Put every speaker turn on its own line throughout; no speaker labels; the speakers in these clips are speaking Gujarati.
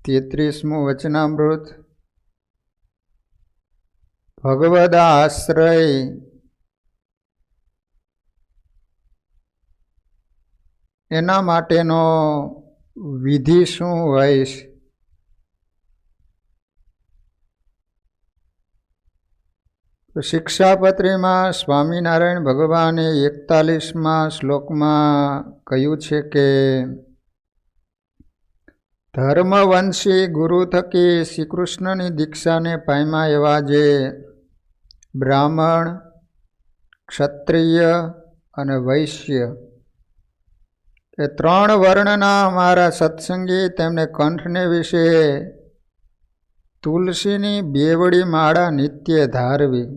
33મું વચનામૃત. ભગવદ આશ્રય એના માટેનો વિધિ શું હોય છે? શિક્ષાપત્રીમાં સ્વામિનારાયણ ભગવાને 41મા શ્લોકમાં કહ્યું છે કે ધર્મવંશી ગુરુ થકી શ્રી કૃષ્ણની દીક્ષાને પામ્યા એવા જે બ્રાહ્મણ, ક્ષત્રિય અને વૈશ્ય એ 3 વર્ણના મારા સત્સંગી તેમને કંઠને વિશે તુલસીની બેવડી માળા નિત્ય ધારવી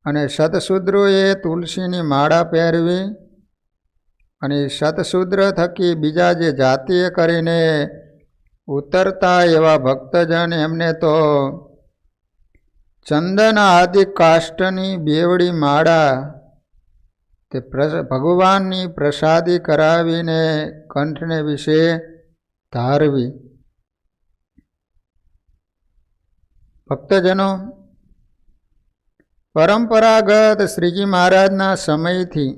અને સતશૂદ્રોએ તુલસીની માળા પહેરવી અને સતશૂદ્ર થકી બીજા જે જાતીય કરીને ઉતરતા એવા ભક્તજન એમને તો ચંદન આદિ કાષ્ટની બેવડી માળા તે ભગવાનની પ્રસાદી કરાવીને કંઠને વિશે ધારવી. ભક્તજનો, પરંપરાગત શ્રીજી મહારાજના સમયથી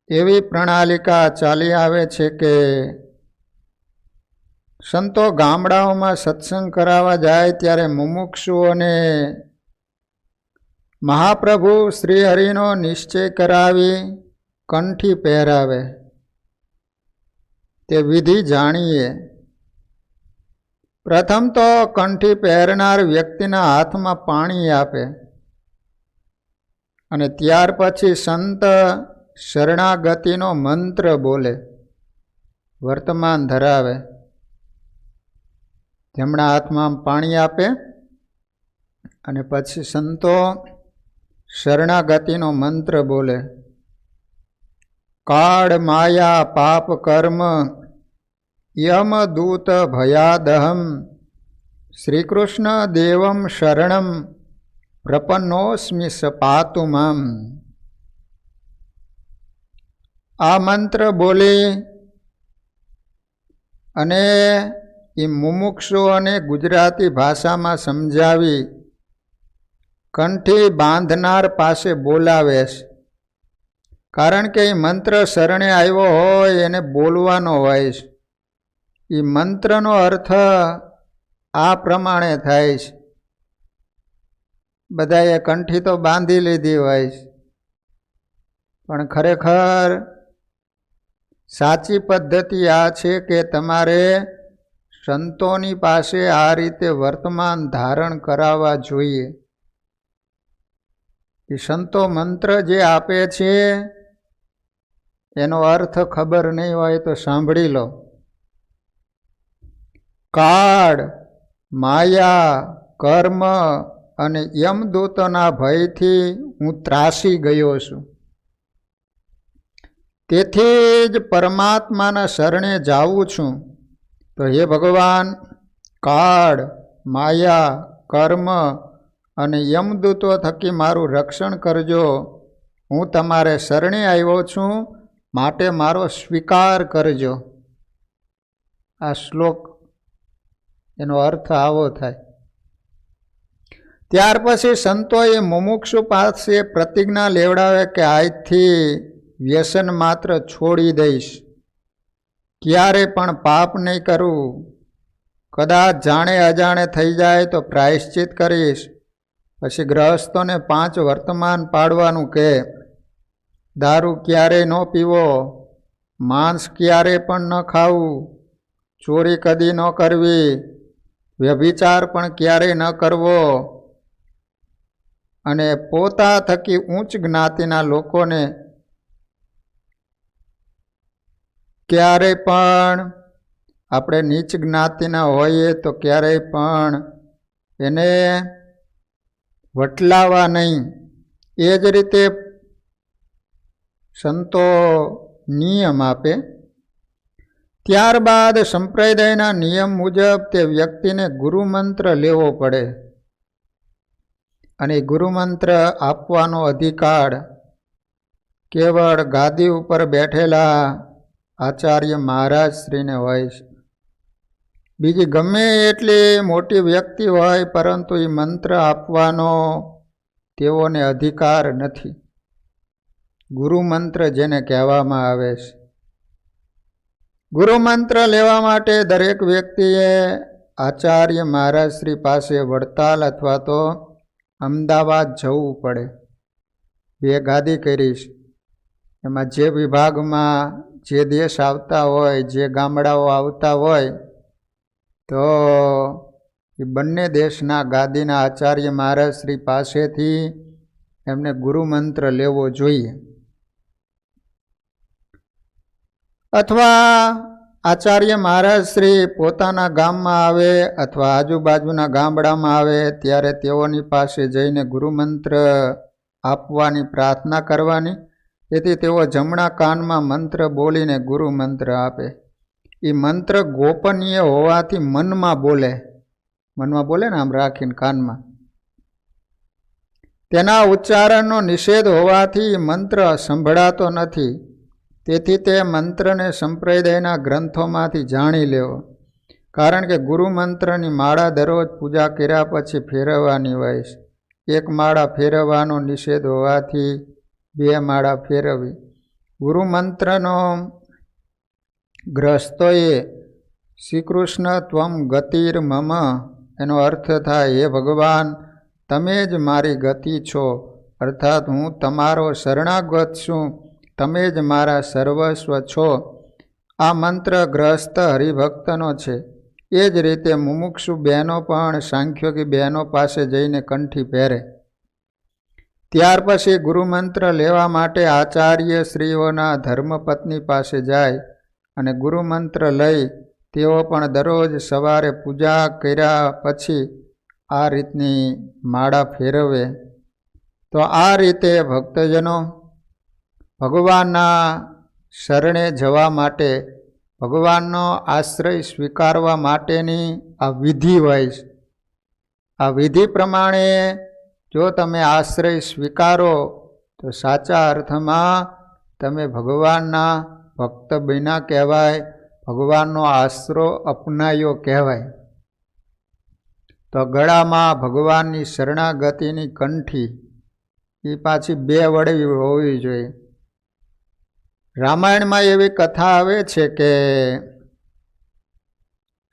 એવી પ્રણાલિકા ચાલી આવે છે કે સંતો ગામડાઓમાં સત્સંગ કરાવવા જાય ત્યારે મુમુક્ષુઓને મહાપ્રભુ શ્રી હરિનો નિશ્ચય કરાવી કંઠી પહેરાવે. તે વિધિ જાણીએ. પ્રથમ તો કંઠી પહેરનાર વ્યક્તિના હાથમાં પાણી આપે અને ત્યાર પછી સંત શરણાગતિનો મંત્ર બોલે, વર્તમાન ધરાવે. જમણા હાથમાં પાણી આપે અને પછી સંતો શરણાગતિનો મંત્ર બોલે. કાળ માયા પાપ કર્મ યમદૂત ભયાદહમ શ્રી કૃષ્ણ દેવમ શરણમ પ્રપન્નોસ્મિ સપાતુ મામ. આ મંત્ર બોલી અને એ મુમુક્ષુઓને ગુજરાતી ભાષામાં સમજાવી કંઠી બાંધનાર પાસે બોલાવે છે. કારણ કે એ મંત્ર શરણે આવ્યો હોય એને બોલવાનો હોય છે. એ મંત્રનો અર્થ આ પ્રમાણે થાય છે. બધાએ કંઠી તો બાંધી લીધી હોય છે, પણ ખરેખર સાચી પદ્ધતિ આ છે કે તમારે સંતોની પાસે આ રીતે વર્તમાન ધારણ કરાવવા જોઈએ. એ સંતો મંત્ર જે આપે છે એનો અર્થ ખબર નહીં હોય તો સાંભળી લો. કાળ, માયા, કર્મ અને યમદૂતોના ભયથી હું ત્રાસી ગયો છું. તેથી જ પરમાત્માના શરણે જાઉં છું. તો હે ભગવાન, કાળ, માયા, કર્મ અને યમદૂતો થકી મારું રક્ષણ કરજો. હું તમારે શરણે આવ્યો છું, માટે મારો સ્વીકાર કરજો. આ શ્લોક એનો અર્થ આવો થાય. ત્યાર પછી સંતોએ મુમુક્ષુ પાસે પ્રતિજ્ઞા લેવડાવે કે આજથી વ્યસન માત્ર છોડી દઈશ, ક્યારે પણ પાપ નહીં કરું, કદાચ જાણે અજાણે થઈ જાય તો પ્રાયશ્ચિત કરીશ. પછી ગ્રહસ્થોને 5 વર્તમાન પાડવાનું કે દારૂ ક્યારેય ન પીવો, માંસ ક્યારે પણ ન ખાવું, ચોરી કદી ન કરવી, વ્યભિચાર પણ ક્યારેય ન કરવો અને પોતા થકી ઉચ્ચ જ્ઞાતિના લોકોને ક્યારેય પણ આપણે નીચ જ્ઞાતિના હોઈએ તો ક્યારેય પણ એને વટલાવા નહીં. એ જ રીતે સંતો નિયમ આપે. ત્યારબાદ સંપ્રદાયના નિયમ મુજબ તે વ્યક્તિને ગુરુમંત્ર લેવો પડે અને ગુરુમંત્ર આપવાનો અધિકાર કેવળ ગાદી ઉપર બેઠેલા આચાર્ય મહારાજ શ્રીને હોય છે. બીજી ગમે એટલી મોટી વ્યક્તિ હોય, પરંતુ એ મંત્ર આપવાનો તેઓને અધિકાર નથી. ગુરુ મંત્ર જેને કહેવામાં આવે છે. ગુરુ મંત્ર લેવા માટે દરેક વ્યક્તિએ આચાર્ય મહારાજ શ્રી પાસે વડતાલ અથવા તો અમદાવાદ જવું પડે. 2 ગાદી કરીશ. એમાં જે વિભાગમાં જે દેશ આવતા હોય, જે ગામડાઓ આવતા હોય, તો એ બંને દેશના ગાદીના આચાર્ય મહારાજ શ્રી પાસેથી એમને ગુરુ મંત્ર લેવો જોઈએ. અથવા આચાર્ય મહારાજ શ્રી પોતાના ગામમાં આવે અથવા આજુબાજુના ગામડામાં આવે ત્યારે તેઓની પાસે જઈને ગુરુ મંત્ર આપવાની પ્રાર્થના કરવાની. તેથી તેઓ જમણા કાનમાં મંત્ર બોલીને ગુરુ મંત્ર આપે. એ મંત્ર ગોપનીય હોવાથી મનમાં બોલે ને આમ રાખીને કાનમાં. તેના ઉચ્ચારણનો નિષેધ હોવાથી મંત્ર સંભળાતો નથી. તેથી તે મંત્રને સંપ્રદાયના ગ્રંથોમાંથી જાણી લેવો. કારણ કે ગુરુ મંત્રની માળા દરરોજ પૂજા કર્યા પછી ફેરવવાની હોય છે. 1 માળા ફેરવવાનો નિષેધ હોવાથી 2 માળા ફેરવવી. ગુરુ મંત્રનો ગ્રસ્તોએ શ્રી કૃષ્ણ ત્વમ ગતિર મમ, એનો અર્થ થાય, હે ભગવાન તમે જ મારી ગતિ છો, અર્થાત હું તમારો શરણાગત છું, તમે જ મારા સર્વસ્વ છો. આ મંત્ર ગ્રસ્ત હરિભક્તનો છે. એ જ રીતે મુમુક્ષુ બહેનો પણ સાંખ્યોગી બહેનો પાસે જઈને કંઠી પહેરે. ત્યાર પછી ગુરુમંત્ર લેવા માટે આચાર્ય શ્રીઓના ધર્મપત્ની પાસે જાય અને ગુરુમંત્ર લઈ તેઓ પણ દરરોજ સવારે પૂજા કર્યા પછી આ રીતની માળા ફેરવે. તો આ રીતે ભક્તજનો ભગવાનના શરણે જવા માટે, ભગવાનનો આશ્રય સ્વીકારવા માટેની આ વિધિ હોય છે. આ વિધિ પ્રમાણે જો તમે આશ્રય સ્વીકારો તો સાચા અર્થમાં તમે ભગવાનના ભક્ત બન્યા કહેવાય, ભગવાનનો આશરો અપનાયો કહેવાય. તો ગળામાં ભગવાનની શરણાગતિની કંઠી એ પાછી 2 વડે હોવી જોઈએ. રામાયણમાં એવી કથા આવે છે કે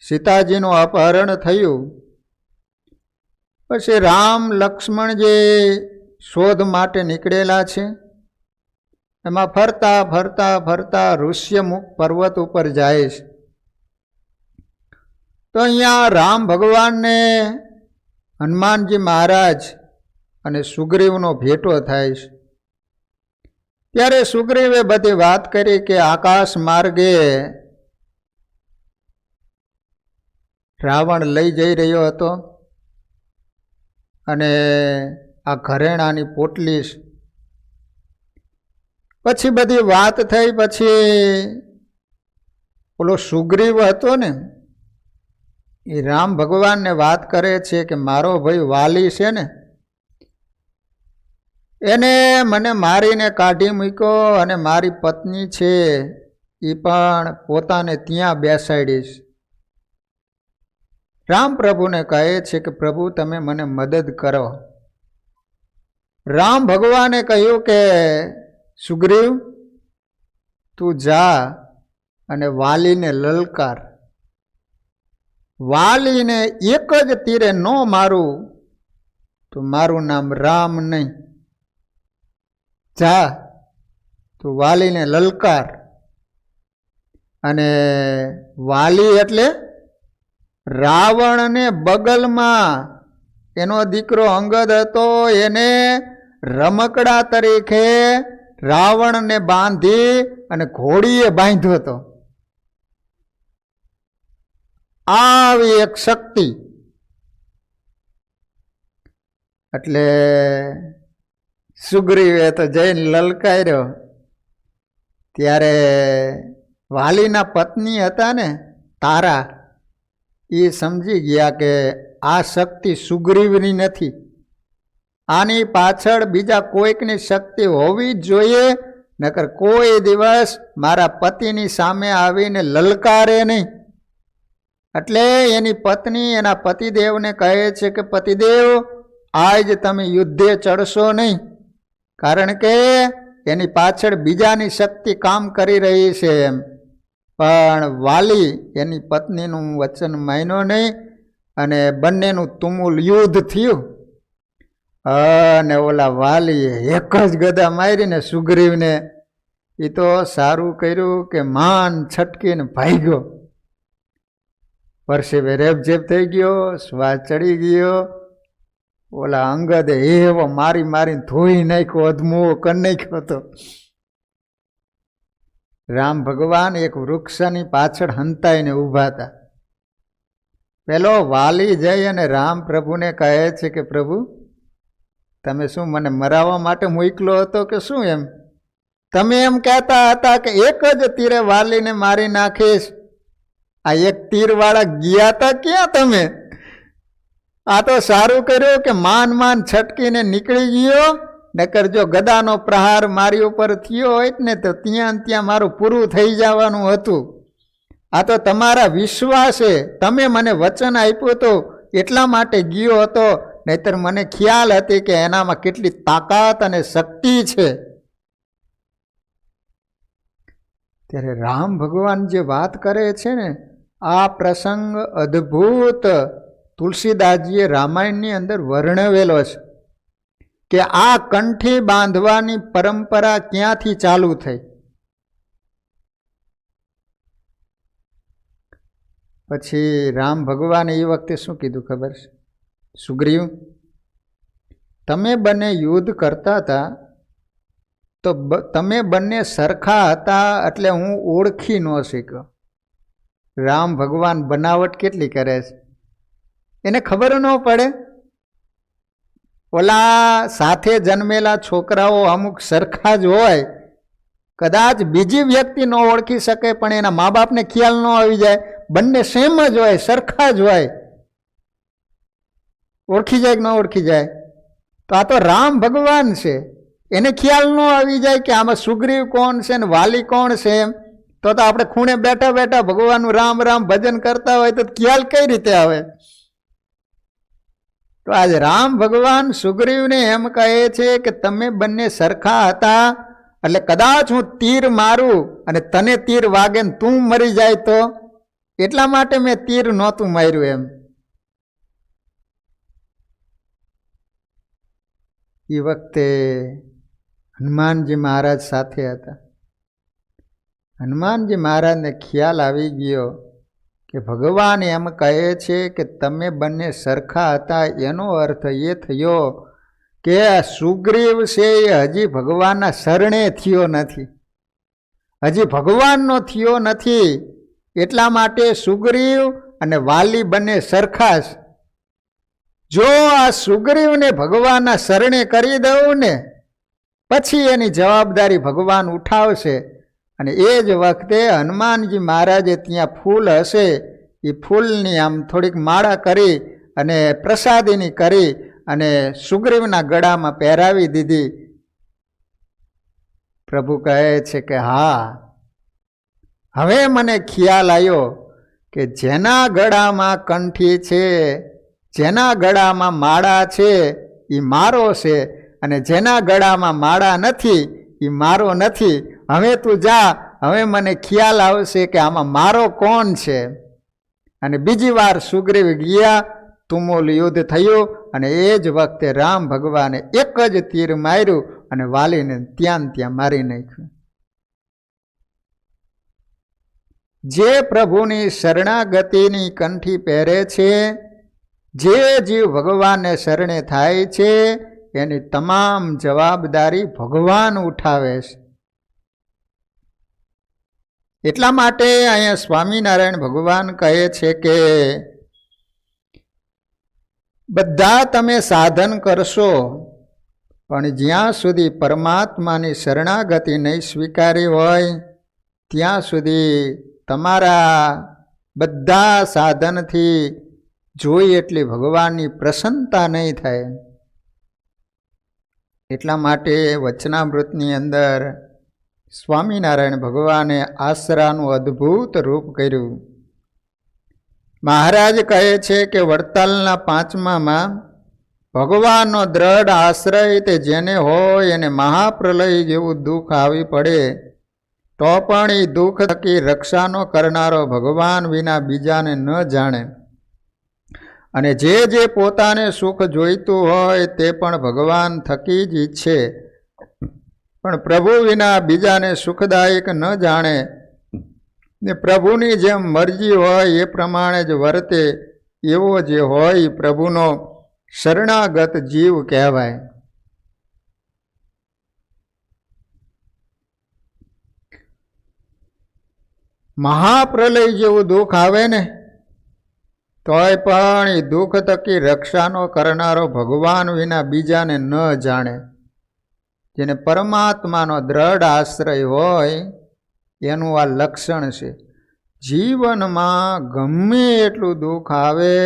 સીતાજીનું અપહરણ થયું. પછી રામ લક્ષ્મણ જે શોધ માટે નીકળેલા છે, એમાં ફરતા ફરતા ફરતા ઋષ્યમુખ પર્વત ઉપર જાય છે. તો અહીંયા રામ ભગવાનને હનુમાનજી મહારાજ અને સુગ્રીવનો ભેટો થાય છે. ત્યારે સુગ્રીવે બધી વાત કરી કે આકાશ માર્ગે રાવણ લઈ જઈ રહ્યો હતો અને આ ઘરેણાની પોટલી. પછી બધી વાત થઈ. પછી ઓલો સુગ્રીવ હતો ને, એ રામ ભગવાનને વાત કરે છે કે મારો ભાઈ વાલી છે ને, એને મને મારીને કાઢી મૂક્યો અને મારી પત્ની છે એ પણ પોતાને ત્યાં બેસાડીશ. રામ પ્રભુને કહે છે કે પ્રભુ તમે મને મદદ કરો. રામ ભગવાને કહ્યું કે સુગ્રીવ તું જા અને વાલીને લલકાર. વાલીને એક જ તીરે ન મારું તો મારું નામ રામ નહીં. જા તું વાલીને લલકાર. અને વાલી એટલે રાવણને બગલમાં એનો દીકરો અંગદ હતો, એને રમકડા તરીકે રાવણને બાંધી અને ઘોડીએ બાંધ્યો હતો. આવી એક શક્તિ. એટલે સુગ્રીવે તો જઈને લલકાર્યો. ત્યારે વાલીના પત્ની હતા ને તારા, એ સમજી ગયા કે આ શક્તિ સુગ્રીવની નથી, આની પાછળ બીજા કોઈકની શક્તિ હોવી જ જોઈએ, નકર કોઈ દિવસ મારા પતિની સામે આવીને લલકારે નહીં. એટલે એની પત્ની એના પતિદેવને કહે છે કે પતિદેવ, આજ તમે યુદ્ધે ચડશો નહીં, કારણ કે એની પાછળ બીજાની શક્તિ કામ કરી રહી છે એમ. પણ વાલી એની પત્નીનું વચન માન્યો નહીં અને બંનેનું તુમુલ યુદ્ધ થયું. અને ઓલા વાલીએ એક જ ગદા મારીને સુગ્રીવને, એ તો સારું કર્યું કે માન છટકીને ભાગ્યો. પરસેવે રેબઝેબ થઈ ગયો, શ્વાસ ચડી ગયો. ઓલા અંગદે એવો મારી મારીને ધોઈ નાખ્યો, અધમુઓ કરી નાખ્યો હતો. રામ ભગવાન એક વૃક્ષની પાછળ હંતાઈને ઊભા હતા. પેલો વાલી જઈ અને રામ પ્રભુને કહે છે કે પ્રભુ, તમે શું મને મરાવવા માટે મોકલો હતો કે શું? એમ તમે એમ કહેતા હતા કે એક જ તીરે વાલીને મારી નાખીશ. આ એક તીરવાળા ગયા હતા ક્યાં તમે? આ તો સારું કર્યું કે માન માન છટકીને નીકળી ગયો, નકર જો ગદાનો પ્રહાર મારી ઉપર થયો હોય ને તો ત્યાં મારું પૂરું થઈ જવાનું હતું. આ તો તમારા વિશ્વાસે તમે મને વચન આપ્યું હતું એટલા માટે ગયો હતો, નહીતર મને ખ્યાલ હતી કે એનામાં કેટલી તાકાત અને શક્તિ છે. ત્યારે રામ ભગવાન જે વાત કરે છે ને, આ પ્રસંગ અદ્ભુત તુલસીદાસજીએ રામાયણની અંદર વર્ણવેલો છે કે આ કંઠી બાંધવાની પરંપરા ક્યાંથી ચાલુ થઈ. પછી રામ ભગવાને એ વખતે શું કીધું ખબર છે? સુગ્રીવ, તમે બંને યુદ્ધ કરતા હતા તો તમે બંને સરખા હતા એટલે હું ઓળખી ન શક્યો. રામ ભગવાન બનાવટ કેટલી કરે છે, એને ખબર ન પડે. ઓલા સાથે જન્મેલા છોકરાઓ અમુક સરખા જ હોય, કદાચ બીજી વ્યક્તિ ન ઓળખી શકે પણ એના મા બાપને ખ્યાલ ન આવી જાય. બંને સેમ જ હોય, સરખા જ હોય, ઓળખી જાય કે ન ઓળખી જાય? તો આ તો રામ ભગવાન છે, એને ખ્યાલ ન આવી જાય કે આમાં સુગ્રીવ કોણ છે ને વાલી કોણ છે. એમ તો આપણે ખૂણે બેઠા બેઠા ભગવાનનું રામ રામ ભજન કરતા હોય તો ખ્યાલ કઈ રીતે આવે? તો આજે રામ ભગવાન સુગ્રીવને એમ કહે છે કે તમે બંને સરખા હતા, એટલે કદાચ હું તીર મારું અને તને તીર વાગે ને તું મરી જાય તો એટલા માટે મેં તીર નહોતું માર્યું. એમ એ વખતે હનુમાનજી મહારાજ સાથે હતા. હનુમાનજી મહારાજને ખ્યાલ આવી ગયો કે ભગવાન એમ કહે છે કે તમે બંને સરખા હતા, એનો અર્થ એ થયો કે સુગ્રીવ છે એ હજી ભગવાનના શરણે થયો નથી, હજી ભગવાનનો થયો નથી. એટલા માટે સુગ્રીવ અને વાલી બંને સરખા છે. જો આ સુગ્રીવને ભગવાનના શરણે કરી દઉં ને પછી એની જવાબદારી ભગવાન ઉઠાવશે. અને એ જ વખતે હનુમાનજી મહારાજે ત્યાં ફૂલ હશે, એ ફૂલની આમ થોડીક માળા કરી અને પ્રસાદીની કરી અને સુગ્રીવના ગળામાં પહેરાવી દીધી. પ્રભુ કહે છે કે હા, હવે મને ખ્યાલ આવ્યો કે જેના ગળામાં કંઠી છે, જેના ગળામાં માળા છે એ મારો છે, અને જેના ગળામાં માળા નથી એ મારો નથી. હવે તું જા, હવે મને ખ્યાલ આવશે કે આમાં મારો કોણ છે. અને બીજી વાર સુગ્રીવ ગયા, તુમુલ યુદ્ધ થયું અને એ જ વખતે રામ ભગવાને એક જ તીર માર્યું અને વાલીને ત્યાં મારી નાખ્યું. જે પ્રભુની શરણાગતિની કંઠી પહેરે છે, જે જીવ ભગવાનને શરણે થાય છે, એની તમામ જવાબદારી ભગવાન ઉઠાવે છે. એટલા માટે અહીંયા સ્વામિનારાયણ ભગવાન કહે છે કે બધા તમે સાધન કરશો પણ જ્યાં સુધી પરમાત્માની શરણાગતિ નહીં સ્વીકારી હોય ત્યાં સુધી તમારા બધા સાધનથી જોઈ એટલી ભગવાનની પ્રસન્નતા નહીં થાય. એટલા માટે વચનામૃતની અંદર સ્વામિનારાયણ ભગવાને આશરાનું અદ્ભુત રૂપ કર્યું. મહારાજ કહે છે કે વડતાલના 5મામાં ભગવાનનો દ્રઢ આશ્રય તે જેને હોય એને મહાપ્રલય જેવું દુઃખ આવી પડે તો પણ એ દુઃખ થકી રક્ષાનો કરનારો ભગવાન વિના બીજાને ન જાણે. અને જે પોતાને સુખ જોઈતું હોય તે પણ ભગવાન થકી જ ઈચ્છે, પણ પ્રભુ વિના બીજાને સુખદાયક ન જાણે ને પ્રભુની જેમ મરજી હોય એ પ્રમાણે જ વર્તે, એવો જે હોય પ્રભુનો શરણાગત જીવ કહેવાય. મહાપ્રલય જેવું દુઃખ આવે ને તોય પણ એ દુઃખ થકી રક્ષાનો કરનારો ભગવાન વિના બીજાને ન જાણે. જેને પરમાત્માનો દ્રઢ આશ્રય હોય એનું આ લક્ષણ છે. જીવનમાં ગમે એટલું દુઃખ આવે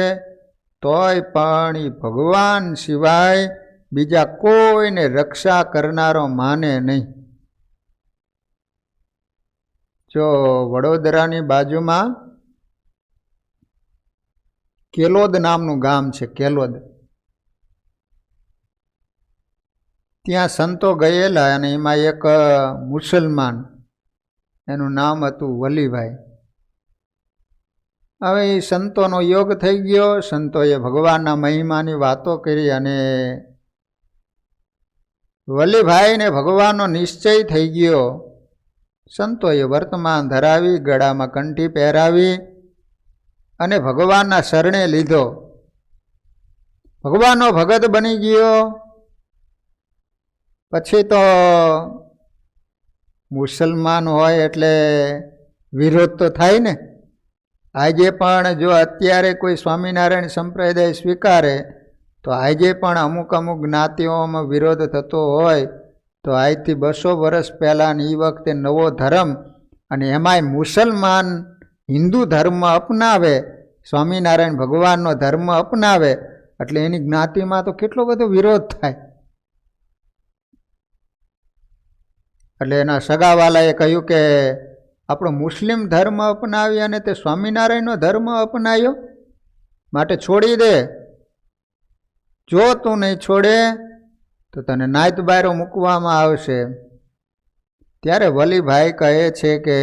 તોય પણ એ ભગવાન સિવાય બીજા કોઈને રક્ષા કરનારો માને નહીં. જો વડોદરાની બાજુમાં કેલોદ નામનું ગામ છે, કેલોદ. ત્યાં સંતો ગયેલા અને એમાં એક મુસલમાન, એનું નામ હતું વલીભાઈ. હવે એ સંતોનો યોગ થઈ ગયો, સંતોએ ભગવાનના મહિમાની વાતો કરી અને વલીભાઈને ભગવાનનો નિશ્ચય થઈ ગયો. સંતોએ વર્તમાન ધરાવી, ગળામાં કંઠી પહેરાવી અને ભગવાનના શરણે લીધો. ભગવાનનો ભગત બની ગયો. પછી તો મુસલમાન હોય એટલે વિરોધ તો થાય ને. આજે પણ જો અત્યારે કોઈ સ્વામિનારાયણ સંપ્રદાય સ્વીકારે તો આજે પણ અમુક જ્ઞાતિઓમાં વિરોધ થતો હોય તો આજથી 200 વર્ષ પહેલાંની એ વખતે નવો ધર્મ, અને એમાંય મુસલમાન હિન્દુ ધર્મ અપનાવે, સ્વામિનારાયણ ભગવાનનો ધર્મ અપનાવે એટલે એની જ્ઞાતિમાં તો કેટલો બધો વિરોધ થાય. એટલે એના સગાવાલાએ કહ્યું કે આપણો મુસ્લિમ ધર્મ અપનાવી અને તે સ્વામિનારાયણનો ધર્મ અપનાવ્યો, માટે છોડી દે. જો તું નહીં છોડે તો તને નાયત બાયરો મૂકવામાં આવશે. ત્યારે વલીભાઈ કહે છે કે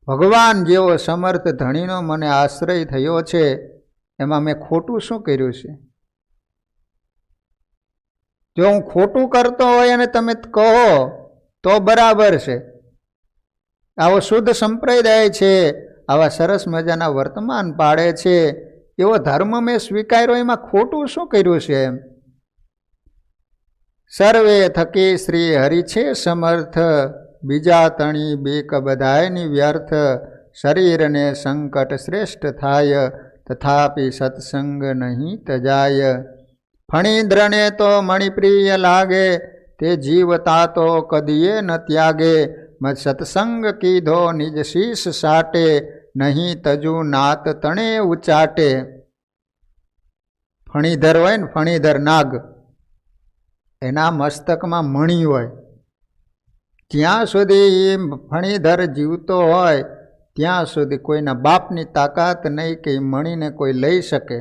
ભગવાન જેવો સમર્થ ધણીનો મને આશ્રય થયો છે, એમાં મેં ખોટું શું કર્યું છે? જો હું ખોટું કરતો હોય અને તમે કહો તો બરાબર છે. આવો શુદ્ધ સંપ્રદાય છે, આવા સરસ મજાના વર્તમાન પાડે છે, એવો ધર્મ મેં સ્વીકાર્યો, એમાં ખોટું શું કર્યું છે? એમ સર્વે થકી શ્રી હરિ છે સમર્થ, બીજા તણી બેક બધાયની વ્યર્થ, શરીરને સંકટ શ્રેષ્ઠ થાય, તથાપિ સત્સંગ નહીં તજાય. ફણીદ્રને તો મણિપ્રિય લાગે, તે જીવતા તો કદીએ ન ત્યાગે, મત સત્સંગ કીધો નિજ શીશ સાટે, નહીં તજુ નાત તણે ઉચાટે. ફણીધર હોય ને, ફણીધર નાગ, એના મસ્તકમાં મણી હોય. જ્યાં સુધી ફણીધર જીવતો હોય ત્યાં સુધી કોઈના બાપની તાકાત નહીં કે મણીને કોઈ લઈ શકે.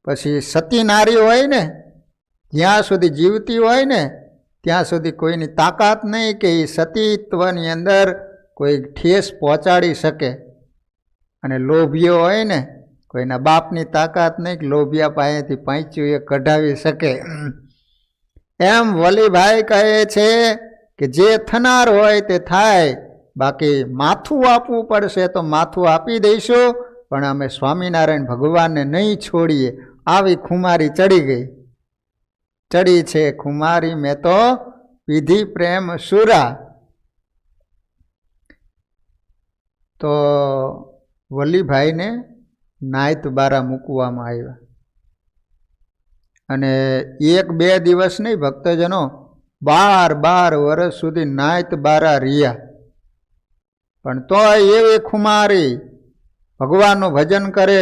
પછી સતી નારી હોય ને, જ્યાં સુધી જીવતી હોય ને ત્યાં સુધી કોઈની તાકાત નહીં કે એ સતીત્વની અંદર કોઈ ઠેસ પહોંચાડી શકે. અને લોભીઓ હોય ને, કોઈના બાપની તાકાત નહીં કે લોભિયા પાસેથી પાંચ્યું એ કઢાવી શકે. એમ વલીભાઈ કહે છે કે જે થનાર હોય તે થાય, બાકી માથું આપવું પડશે તો માથું આપી દઈશું, પણ અમે સ્વામિનારાયણ ભગવાનને નહીં છોડીએ. આવી ખુમારી ચડી ગઈ, ચડી છે ખુમારી મેં તો વિધિ પ્રેમ સુરા. તો વલીભાઈને નાયત બારા મૂકવામાં આવ્યા અને 1-2 દિવસ નહીં, ભક્તજનો 12 વર્ષ સુધી નાયત બારા રહ્યા. પણ તોય એવી ખુમારી ભગવાનનું ભજન કરે.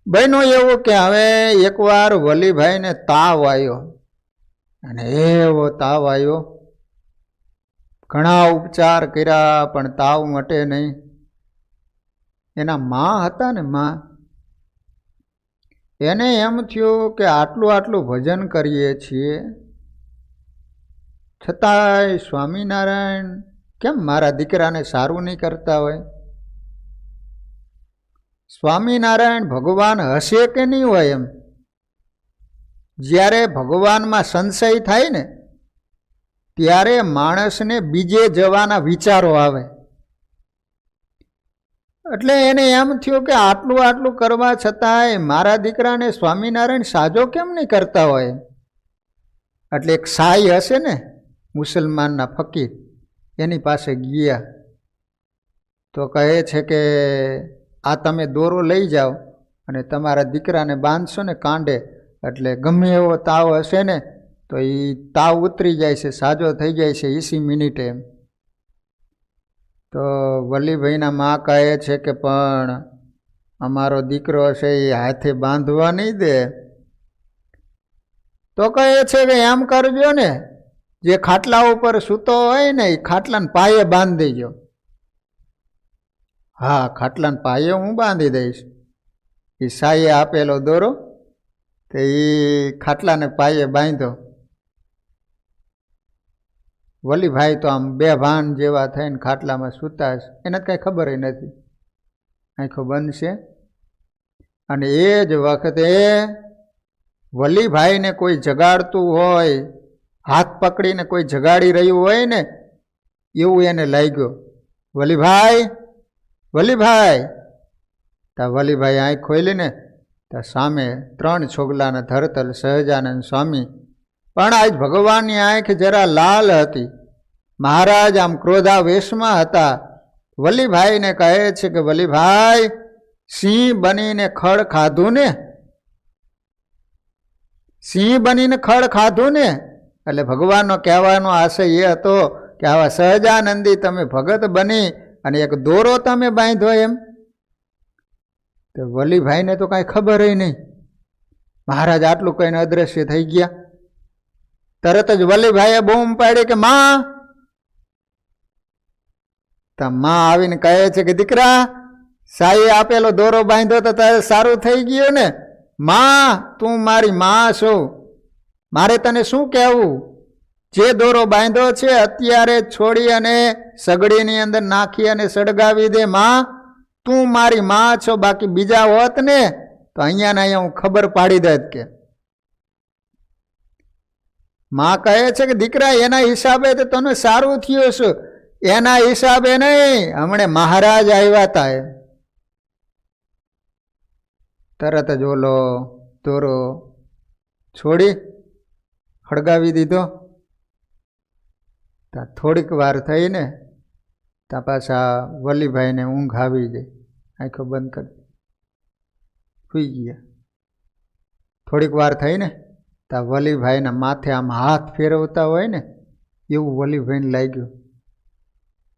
બન્યું એવું કે હવે એકવાર વલીભાઈને તાવ આવ્યો. અને એવો તાવ આવ્યો. ઘણા ઉપચાર કર્યા પણ તાવ મટે નહીં. એના માં હતા ને માં, એને એમ થયું કે આટલું ભજન કરીએ છીએ છતાંય સ્વામિનારાયણ કેમ મારા દીકરાને સારું નહીં કરતા હોય? સ્વામિનારાયણ ભગવાન હશે કે નહીં હોય? એમ જ્યારે ભગવાનમાં સંશય થાય ને ત્યારે માણસને બીજે જવાના વિચારો આવે. એટલે એને એમ થયું કે આટલું કરવા છતાંય મારા દીકરાને સ્વામિનારાયણ સાજો કેમ નહીં કરતા હોય? એટલે એક સાઈ હશે ને મુસલમાનના ફકીર, એની પાસે ગયા તો કહે છે કે આ તમે દોરો લઈ જાઓ અને તમારા દીકરાને બાંધશો ને કાંડે, એટલે ગમે એવો તાવ હશે ને તો એ તાવ ઉતરી જાય છે, સાજો થઈ જાય છે 20 મિનિટે. એમ તો વલ્લીભાઈના મા કહે છે કે પણ અમારો દીકરો છે એ હાથે બાંધવા નહીં દે. તો કહે છે કે એમ કરજો ને, જે ખાટલા ઉપર સૂતો હોય ને એ ખાટલાને પાયે બાંધી દેજો. હા, ખાટલાને પાયે હું બાંધી દઈશ. એ સાઈએ આપેલો દોરો તો એ ખાટલાને પાયે બાંધ્યો. વલીભાઈ તો આમ બે ભાન જેવા થઈને ખાટલામાં સૂતા છે, એને કાંઈ ખબર નથી, આંખો બંધ છે. અને એ જ વખતે વલીભાઈને કોઈ જગાડતું હોય, હાથ પકડીને કોઈ જગાડી રહ્યું હોય ને એવું એને લાગ્યું. વલીભાઈ, વલીભાઈ! તા વલીભાઈ આંખ ખોલીને તા સામે 3 છોગલાના ધરતલ સહજાનંદ સ્વામી. પણ આજ ભગવાનની આંખ જરા લાલ હતી. મહારાજ આમ ક્રોધાવેશમાં હતા. વલીભાઈને કહે છે કે વલીભાઈ, સિંહ બનીને ખડ ખાધું ને? સિંહ બનીને ખડ ખાધું ને? એટલે ભગવાનનો કહેવાનો આશય એ હતો કે આવા સહજાનંદી તમે ભગત બની અને એક દોરો તમે બાંધ્યો એમ. તો વલીભાઈને તો કાંઈ ખબર નહીં. મહારાજ આટલું કહીને અદ્રશ્ય થઈ ગયા. તરત જ વલીભાઈએ બૂમ પાડી કે માં! તો માં આવીને કહે છે કે દીકરા, સાઈએ આપેલો દોરો બાંધ્યો તો તારે સારું થઈ ગયું ને? માં, તું મારી માં છો, મારે તને શું કહેવું? જે દોરો બાંધ્યો છે અત્યારે છોડી અને સગડીની અંદર નાખી અને સળગાવી દે. માં, તું મારી માં છો, બાકી બીજા હોત ને તો અહીંયા ને અહીંયા હું ખબર પાડી દેત. કે માં કહે છે કે દીકરા, એના હિસાબે તો તને સારું થયું છે, એના હિસાબે નહીં, હમણે મહારાજ આવ્યા હતા. તરત જ ઓલો દોરો છોડી સળગાવી દીધો. ત્યાં થોડીક વાર થઈને ત્યાં પાછા વલીભાઈને ઊંઘ આવી ગઈ. આંખો બંધ કરી સૂઈ ગયા. થોડીક વાર થઈને ત્યાં વલીભાઈના માથે આમ હાથ ફેરવતા હોય ને એવું વલીભાઈને લાગ્યું.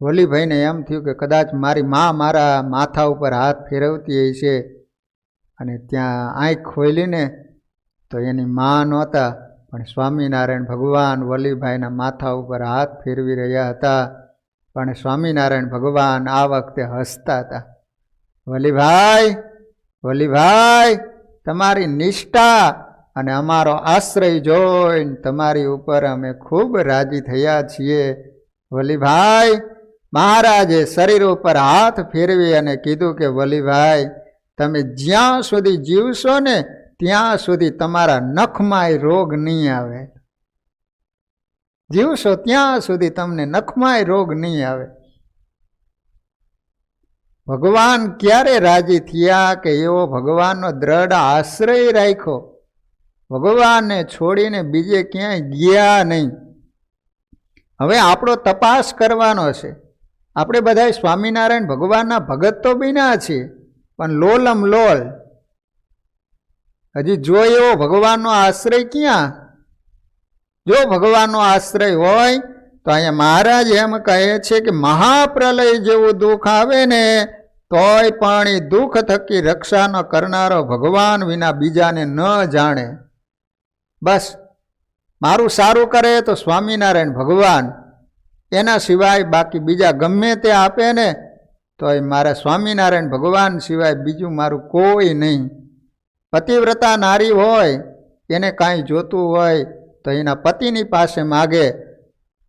વલીભાઈને એમ થયું કે કદાચ મારી માં મારા માથા ઉપર હાથ ફેરવતી છે. અને ત્યાં આંખ ખોલીને તો એની માં નહોતા, પણ સ્વામિનારાયણ ભગવાન વલીભાઈના માથા ઉપર હાથ ફેરવી રહ્યા હતા. પણ સ્વામિનારાયણ ભગવાન આ વખતે હસતા હતા. વલીભાઈ, વલીભાઈ, તમારી નિષ્ઠા અને અમારો આશ્રય જોઈને તમારી ઉપર અમે ખૂબ રાજી થયા છીએ. વલીભાઈ, મહારાજે શરીર ઉપર હાથ ફેરવી અને કીધું કે વલીભાઈ, તમે જ્યાં સુધી જીવશો ને ત્યાં સુધી તમારા નખમાંય રોગ નહીં આવે. જીવશો ત્યાં સુધી તમને નખમાંય રોગ નહીં આવે. ભગવાન ક્યારે રાજી થયા કે એવો ભગવાનનો દ્રઢ આશ્રય રાખ્યો, ભગવાનને છોડીને બીજે ક્યાંય ગયા નહીં. હવે આપણો તપાસ કરવાનો છે. આપણે બધા સ્વામિનારાયણ ભગવાનના ભગત તો બન્યા છીએ, પણ લોલમ લોલ હજી જો એવો ભગવાનનો આશ્રય ક્યાં? જો ભગવાનનો આશ્રય હોય તો અહીંયા મહારાજ એમ કહે છે કે મહાપ્રલય જેવું દુઃખ આવે ને તોય પણ એ દુઃખ થકી રક્ષા ન કરનારો ભગવાન વિના બીજાને ન જાણે. બસ મારું સારું કરે તો સ્વામિનારાયણ ભગવાન, એના સિવાય બાકી બીજા ગમે તે આપે ને તો એ મારા સ્વામિનારાયણ ભગવાન સિવાય બીજું મારું કોઈ નહીં. પતિવ્રતા નારી હોય, એને કાંઈ જોતું હોય તો એના પતિની પાસે માગે.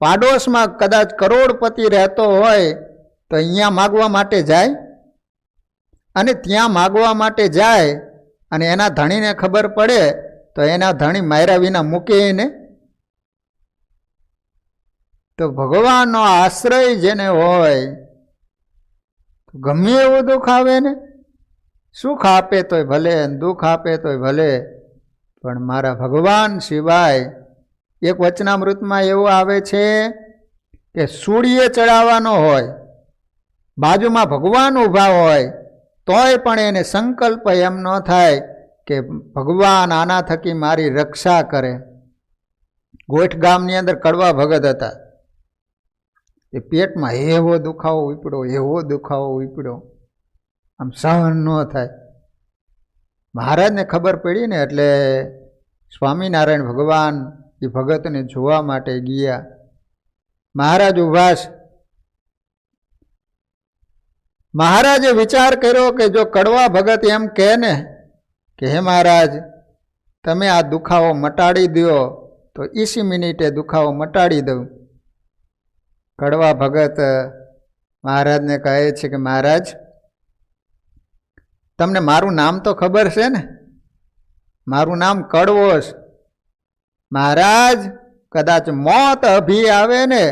પાડોશમાં કદાચ કરોડપતિ રહેતો હોય તો અહીંયા માગવા માટે જાય, અને ત્યાં માગવા માટે જાય અને એના ધણીને ખબર પડે તો એના ધણી માર્યા વિના મૂકે એને. તો ભગવાનનો આશ્રય જેને હોય ગમે એવું દુઃખ આવે ને, સુખ આપે તોય ભલે, દુઃખ આપે તોય ભલે, પણ મારા ભગવાન સિવાય. એક વચનામૃતમાં એવું આવે છે કે સૂળીએ ચડાવવાનો હોય, બાજુમાં ભગવાન ઊભા હોય તોય પણ એને સંકલ્પ એમ ન થાય કે ભગવાન આના થકી મારી રક્ષા કરે. ગોઠ ગામની અંદર કડવા ભગત હતા. એ પેટમાં એવો દુખાવો ઉપડ્યો, એવો દુખાવો ઉપડ્યો, આમ સહન ન થાય. મહારાજને ખબર પડી ને એટલે સ્વામિનારાયણ ભગવાન એ ભગતને જોવા માટે ગયા. મહારાજ ઊભા છે. મહારાજે વિચાર કર્યો કે જો કડવા ભગત એમ કહે ને કે હે મહારાજ તમે આ દુખાવો મટાડી દો તો 20 મિનિટે દુખાવો મટાડી દઉં. કડવા ભગત મહારાજને કહે છે કે મહારાજ તમને મારું નામ તો ખબર છે ને, મારું નામ કડવો છે. મહારાજ કદાચ મોત અભી આવે ને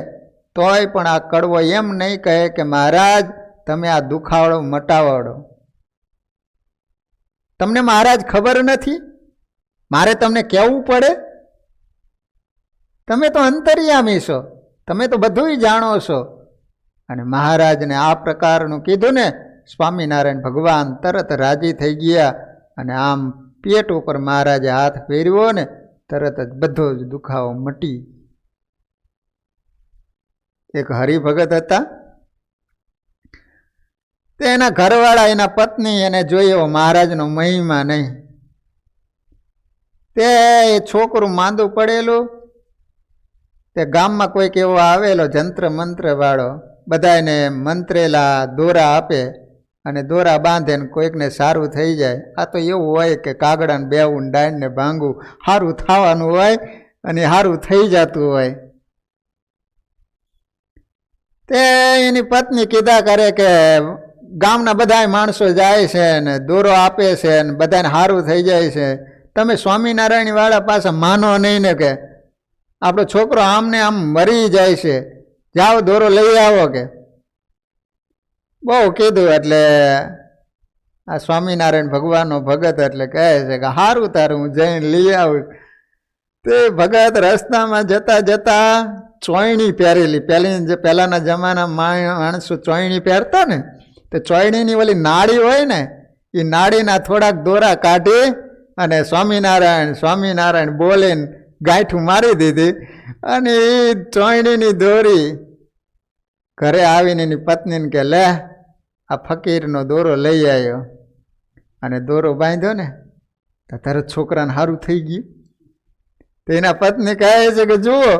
તોય પણ આ કડવો એમ નહીં કહે કે મહારાજ તમે આ દુખાવડો મટાવડો. તમને મહારાજ ખબર નથી, મારે તમને કહેવું પડે? તમે તો અંતર્યામી છો, તમે તો બધુંય જાણો છો. અને મહારાજને આ પ્રકારનું કીધું ને, સ્વામિનારાયણ ભગવાન તરત રાજી થઈ ગયા અને આમ પેટ ઉપર મહારાજે હાથ ફેરવ્યો ને તરત જ બધો જ દુખાવો મટી. એક હરિભગત હતા, તે એના ઘરવાળા એના પત્ની એને જોયો મહારાજનો મહિમા નહીં. તે છોકરું માંદું પડેલું, તે ગામમાં કોઈક એવો આવેલો જંત્ર મંત્ર વાળો, બધાને મંત્રેલા દોરા આપે અને દોરા બાંધે ને કોઈકને સારું થઈ જાય. આ તો એવું હોય કે કાગડાને બેવું ડાયણને ભાંગવું, સારું થવાનું હોય અને સારું થઈ જતું હોય. તે એની પત્ની કીધા કરે કે ગામના બધા માણસો જાય છે ને દોરો આપે છે ને બધાને સારું થઈ જાય છે, તમે સ્વામિનારાયણ વાળા પાસે માનો નહીં ને કે આપણો છોકરો આમને આમ મરી જાય છે, જાઓ દોરો લઈ આવો. કે બહુ કીધું એટલે આ સ્વામિનારાયણ ભગવાનનો ભગત એટલે કહે છે કે સારું તારું હું જઈને લઈ આવું. તે ભગત રસ્તામાં જતા જતા ચોયણી પહેરેલી, પહેલાના જમાનામાં માણસો ચોયણી પહેરતા ને, તો ચોયણીની ઓલી નાળી હોય ને એ નાળીના થોડાક દોરા કાઢી અને સ્વામિનારાયણ સ્વામિનારાયણ બોલીને ગાંઠું મારી દીધી. અને એ ચોયણીની દોરી ઘરે આવીને એની પત્નીને કે લે આ ફકીરનો દોરો લઈ આવ્યો, અને દોરો બાંધ્યો ને તો તરત છોકરાને સારું થઈ ગયું. તો એના પત્ની કહે છે કે જુઓ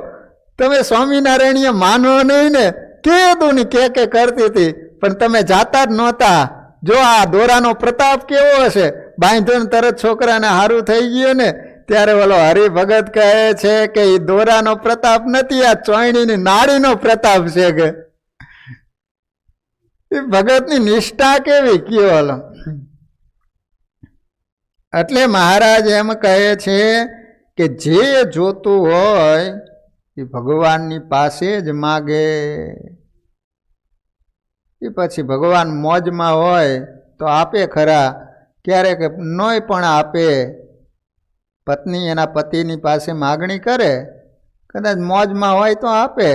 તમે સ્વામિનારાયણીય માનો નહીં ને, કીધું ને કે કરતી હતી પણ તમે જાતા જ નહોતા. જો આ દોરાનો પ્રતાપ કેવો હશે, બાંધ્યો ને તરત છોકરાને સારું થઈ ગયું ને. ત્યારે ઓલો હરિભગત કહે છે કે એ દોરાનો પ્રતાપ નથી, આ ચોયણીની નાળીનો પ્રતાપ છે. કે એ ભગતની નિષ્ઠા કેવી કયો. એટલે મહારાજ એમ કહે છે કે જે જોતું હોય એ ભગવાનની પાસે જ માગે. એ પછી ભગવાન મોજમાં હોય તો આપે ખરા, ક્યારેક નોય પણ આપે. પત્ની એના પતિની પાસે માગણી કરે, કદાચ મોજમાં હોય તો આપે,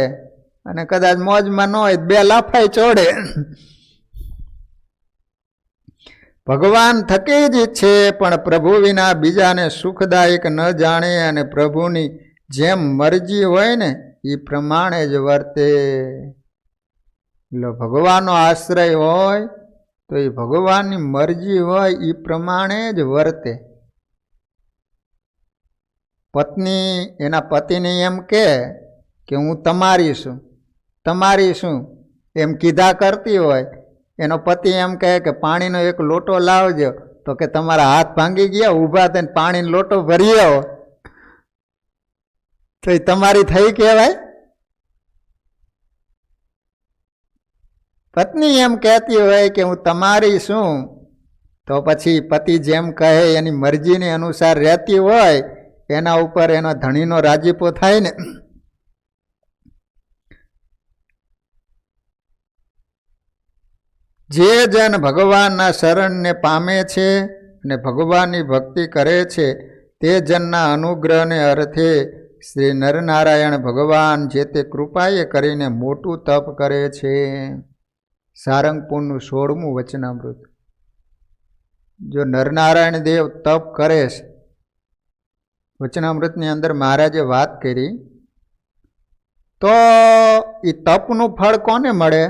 અને કદાચ મોજમાં ન હોય બે લાફાઈ ચોડે. ભગવાન થકી જ ઈચ્છે પણ પ્રભુ વિના બીજાને સુખદાયક ન જાણે, અને પ્રભુની જેમ મરજી હોય ને એ પ્રમાણે જ વર્તે. એટલે ભગવાનનો આશ્રય હોય તો એ ભગવાનની મરજી હોય એ પ્રમાણે જ વર્તે. પત્ની એના પતિને એમ કે હું તમારી છું એમ કીધા કરતી હોય, એનો પતિ એમ કહે કે પાણીનો એક લોટો લાવજો, તો કે તમારા હાથ ભાંગી ગયા, ઊભા થઈને પાણીનો લોટો ભરી આવો, તો એ તમારી થઈ કહેવાય? પત્ની એમ કહેતી હોય કે હું તમારી છું, તો પછી પતિ જેમ કહે એની મરજીની અનુસાર રહેતી હોય, એના ઉપર એનો ધણીનો રાજીપો થાય ને. જે જન ભગવાનના શરણને પામે છે અને ભગવાનની ભક્તિ કરે છે, તે જનના અનુગ્રહને અર્થે શ્રી નરનારાયણ ભગવાન જે તે કૃપાએ કરીને મોટું તપ કરે છે. સારંગપુરનું 16મું વચનામૃત. જો નરનારાયણ દેવ તપ કરે છે, વચનામૃતની અંદર મહારાજે વાત કરી, તો એ તપનું ફળ કોને મળે?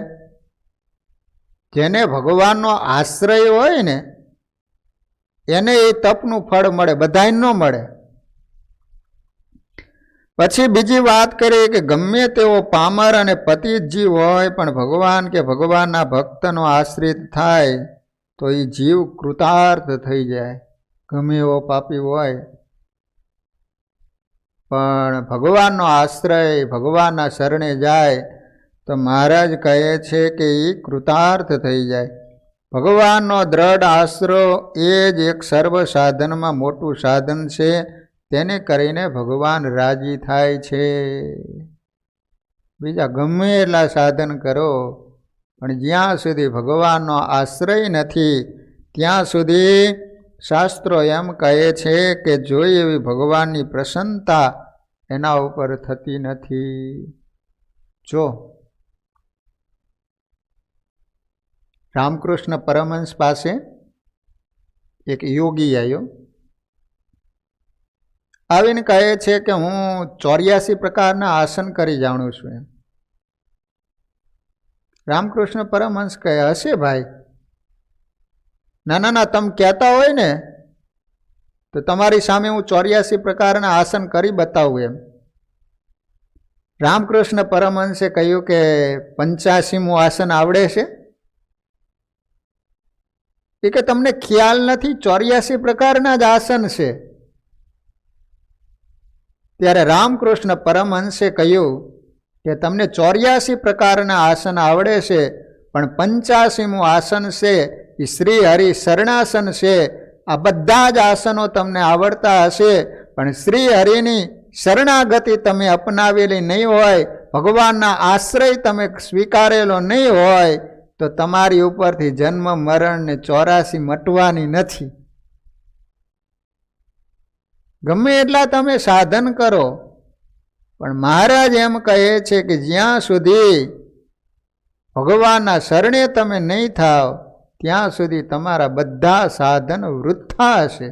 જેને ભગવાનનો આશ્રય હોય ને એને એ તપનું ફળ મળે, બધાને ન મળે. પછી બીજી વાત કરીએ કે ગમે તેવો પામર અને પતિત જીવ હોય પણ ભગવાન કે ભગવાનના ભક્તનો આશ્રિત થાય તો એ જીવ કૃતાર્થ થઈ જાય. ગમે એવો પાપી હોય પણ ભગવાનનો આશ્રય, ભગવાનના શરણે જાય તો મહારાજ કહે છે કે એ કૃતાર્થ થઈ જાય. ભગવાનનો દ્રઢ આશરો એ જ એક સર્વ સાધનમાં મોટું સાધન છે. તેને કરીને ભગવાન રાજી થાય છે. બીજા ગમે એટલા સાધન કરો પણ જ્યાં સુધી ભગવાનનો આશ્રય નથી ત્યાં સુધી શાસ્ત્રો એમ કહે છે કે જોઈ એવી ભગવાનની પ્રસન્નતા એના ઉપર થતી નથી. જો રામકૃષ્ણ પરમહંસ પાસે એક યોગી આવ્યો, આવીને કહે છે કે હું 84 પ્રકારના આસન કરી જાણું છું. એમ રામકૃષ્ણ પરમહંસ કહે, હશે ભાઈ, ના તમે કહેતા હોય ને તો તમારી સામે હું 84 પ્રકારના આસન કરી બતાવું. એમ રામકૃષ્ણ પરમહંસે કહ્યું કે 85મું આસન આવડે છે? એ કે તમને ખ્યાલ નથી, 84 પ્રકારના જ આસન છે. ત્યારે રામકૃષ્ણ પરમહંસે કહ્યું કે તમને 84 પ્રકારના આસન આવડે છે પણ 85મું આસન છે એ શ્રી હરિ શરણાસન છે. આ બધા જ આસનો તમને આવડતા હશે પણ શ્રી હરિની શરણાગતિ તમે અપનાવેલી નહીં હોય, ભગવાનના આશ્રય તમે સ્વીકારેલો નહીં હોય તો તમારી ઉપરથી જન્મ મરણ ને 84 મટવાની નથી. ગમે એટલા તમે સાધન કરો પણ મહારાજ એમ કહે છે કે જ્યાં સુધી ભગવાનના શરણે તમે નહીં થાવ ત્યાં સુધી તમારા બધા સાધન વૃથા હશે.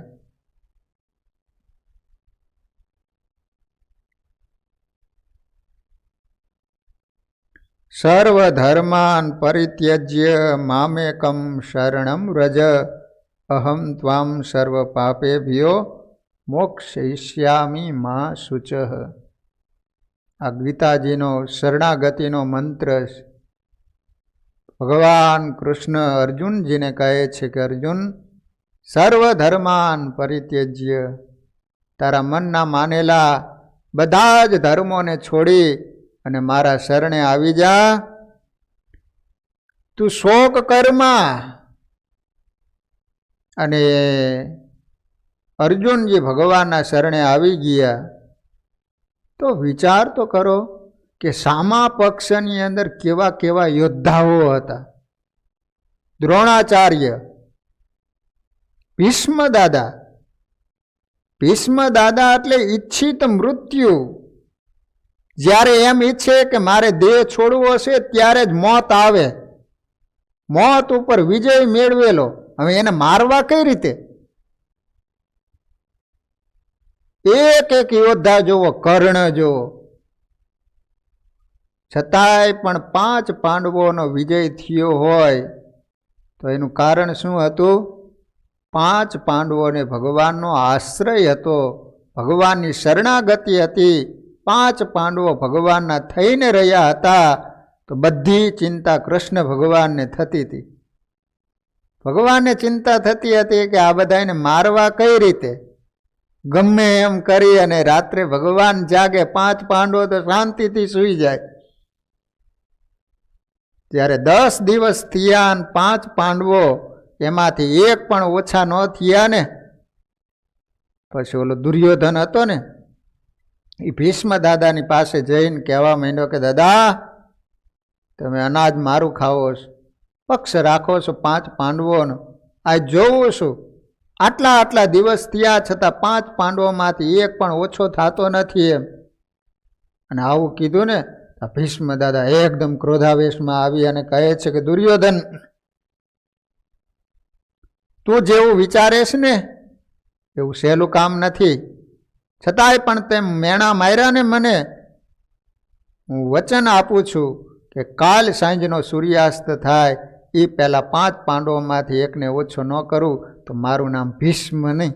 સર્વધર્માન પરિત્યજ્ય મામેકમ શરણમ વ્રજ અહમ ત્વામ સર્વ પાપેભ્યો મોક્ષયિષ્યામિ મા શુચઃ. આ ગીતાજીનો શરણાગતિનો મંત્ર ભગવાન કૃષ્ણ અર્જુનજીને કહે છે કે અર્જુન, સર્વધર્માન પરિત્યજ્ય, તારા મનના માનેલા બધા જ ધર્મોને છોડી અને મારા શરણે આવી જા. તું શોક કરમાં. અને અર્જુનજી ભગવાનના શરણે આવી ગયા તો વિચાર તો કરો કે સામા પક્ષની અંદર કેવા કેવા યોદ્ધાઓ હતા. દ્રોણાચાર્ય, ભીષ્મ દાદા. ભીષ્મ દાદા એટલે ઈચ્છિત મૃત્યુ. જ્યારે એમ ઈચ્છે કે મારે દેહ છોડવો છે ત્યારે જ મોત આવે. મોત ઉપર વિજય મેળવેલો, હવે એને મારવા કઈ રીતે? એક એક યોદ્ધા જોવો, કર્ણ જોવો, છતાંય પણ 5 પાંડવોનો વિજય થયો હોય તો એનું કારણ શું હતું? 5 પાંડવોને ભગવાનનો આશ્રય હતો, ભગવાનની શરણાગતિ હતી, 5 પાંડવો ભગવાનના થઈને રહ્યા હતા, તો બધી ચિંતા કૃષ્ણ ભગવાનને થતી હતી. ભગવાનને ચિંતા થતી હતી કે આ બધાને મારવા કઈ રીતે, ગમે એમ કરી અને રાત્રે ભગવાન જાગે, 5 પાંડવો તો શાંતિથી સૂઈ જાય. ત્યારે 10 દિવસ થયા અને 5 પાંડવો એમાંથી એક પણ ઓછા ન થયા ને. પછી ઓલો દુર્યોધન હતો ને, એ ભીષ્મ દાદાની પાસે જઈને કહેવા માંડ્યો કે દાદા, તમે અનાજ મારું ખાવો છો, પક્ષ રાખો છો 5 પાંડવોનો, આ જોઉં છું આટલા દિવસ થયા છતાં 5 પાંડવોમાંથી એક પણ ઓછો થતો નથી એમ. અને આવું કીધું ને, ભીષ્મ દાદા એકદમ ક્રોધાવેશમાં આવી અને કહે છે કે દુર્યોધન, તું જેવું વિચારેશ ને એવું સહેલું કામ નથી. છતાંય પણ તેમ મેણા માર્યા ને મને, હું વચન આપું છું કે કાલ સાંજનો સૂર્યાસ્ત થાય એ પહેલાં 5 પાંડવોમાંથી એકને ઓછો ન કરું તો મારું નામ ભીષ્મ નહીં.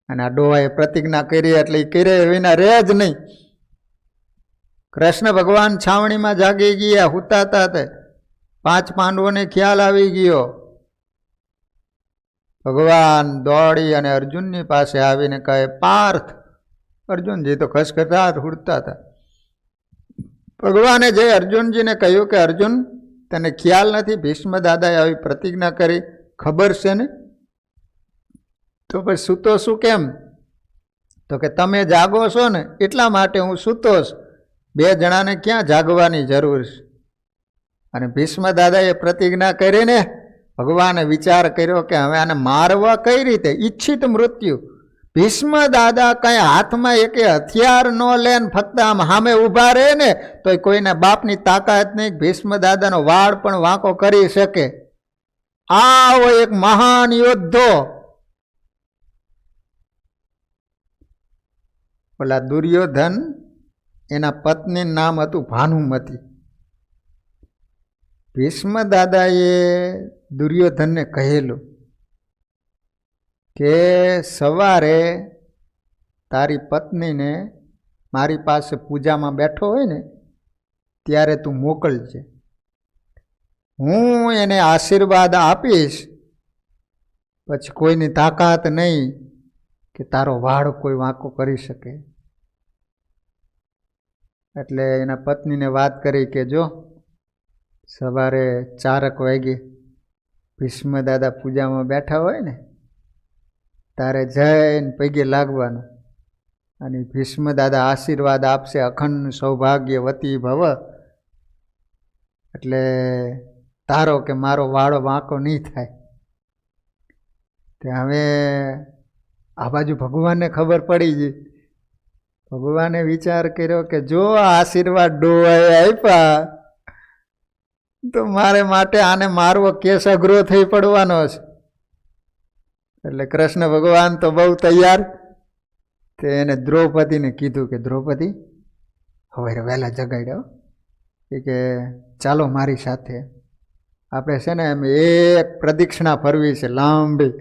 અને આ ડોહાએ પ્રતિજ્ઞા કરી એટલે એ કરે વિના રહે જ નહીં. કૃષ્ણ ભગવાન છાવણીમાં જાગી ગયા, હુતાતા તે 5 પાંડવોને ખ્યાલ આવી ગયો. ભગવાન દોડી અને અર્જુનની પાસે આવીને કહે, પાર્થ. અર્જુનજી તો ખસખસાટ ઉડતા હતા. ભગવાને જે અર્જુનજીને કહ્યું કે અર્જુન, તને ખ્યાલ નથી ભીષ્મ દાદાએ આવી પ્રતિજ્ઞા કરી, ખબર છે ને? તો પછી સૂતો શું કેમ? તો કે તમે જાગો છો ને એટલા માટે હું સૂતો છું, 2 જણાને ક્યાં જાગવાની જરૂર છે? અને ભીષ્મ દાદાએ પ્રતિજ્ઞા કરીને ભગવાને વિચાર કર્યો કે હવે આને મારવા કઈ રીતે, ઈચ્છિત મૃત્યુ. ભીષ્મ દાદા કઈ હાથમાં એક હથિયાર ન લે ને ફક્ત આમ સામે ઊભા રહે ને તો કોઈના બાપની તાકાત નહીં, ભીષ્મ દાદાનો વાળ પણ વાંકો કરી શકે. આવો એક મહાન યોદ્ધો. ઓલા દુર્યોધન, એના પત્ની નામ હતું ભાનુમતી. ભીષ્મ દાદાએ દુર્યોધનને કહેલું કે સવારે તારી પત્નીને મારી પાસે પૂજામાં બેઠો હોય ને ત્યારે તું મોકલજે, હું એને આશીર્વાદ આપીશ. પછી કોઈની તાકાત નહીં કે તારો વાળ કોઈ વાંકો કરી શકે. એટલે એના પત્નીને વાત કરી કે જો સવારે 4 વાગે ભીષ્મ દાદા પૂજામાં બેઠા હોય ને તારે જઈને પગે લાગવાનું, અને ભીષ્મ દાદા આશીર્વાદ આપશે, અખંડ સૌભાગ્યવતી ભવ. એટલે તારો કે મારો વાળો વાંકો નહીં થાય. તે હવે આ બાજુ ભગવાનને ખબર પડી ગઈ. ભગવાને વિચાર કર્યો કે જો આશીર્વાદ ડોહાએ આપ્યા તો મારે માટે આને મારવો કેસ અઘરો થઈ પડવાનો છે. એટલે કૃષ્ણ ભગવાન તો બહુ તૈયાર. તે એને દ્રૌપદીને કીધું કે દ્રૌપદી, હવે વહેલા જગાડ્યો કે ચાલો મારી સાથે, આપણે છે ને એમ એક પ્રદક્ષિણા ફરવી છે લાંબી.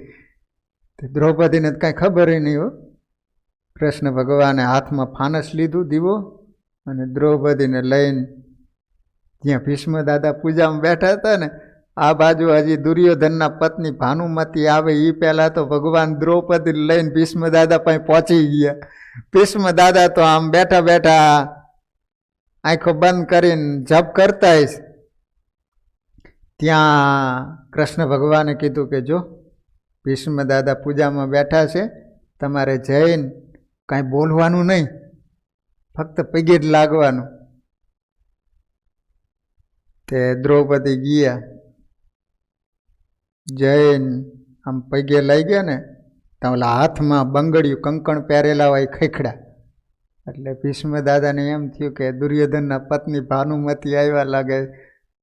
દ્રૌપદીને કાંઈ ખબર નહીં હો. કૃષ્ણ ભગવાને હાથમાં ફાનસ લીધું, દીવો, અને દ્રૌપદીને લઈને જ્યાં ભીષ્મ દાદા પૂજામાં બેઠા હતા ને આ બાજુ હજી દુર્યોધનના પત્ની ભાનુમતી આવે એ પહેલાં તો ભગવાન દ્રૌપદી લઈને ભીષ્મ દાદા પાસે પહોંચી ગયા. ભીષ્મ દાદા તો આમ બેઠા બેઠા આંખો બંધ કરીને જપ કરતા જ ત્યાં કૃષ્ણ ભગવાને કીધું કે જો ભીષ્મ દાદા પૂજામાં બેઠા છે, તમારે જઈને કાંઈ બોલવાનું નહીં, ફક્ત પગે જ લાગવાનું. તે દ્રૌપદી ગયા, જઈને આમ પગે લઈ ગયા ને તો ઓલા હાથમાં બંગડિયું કંકણ પહેરેલા હોય ખેખડા. એટલે ભીષ્મ દાદાને એમ થયું કે દુર્યોધનના પત્ની ભાનુમતી આવ્યા લાગે.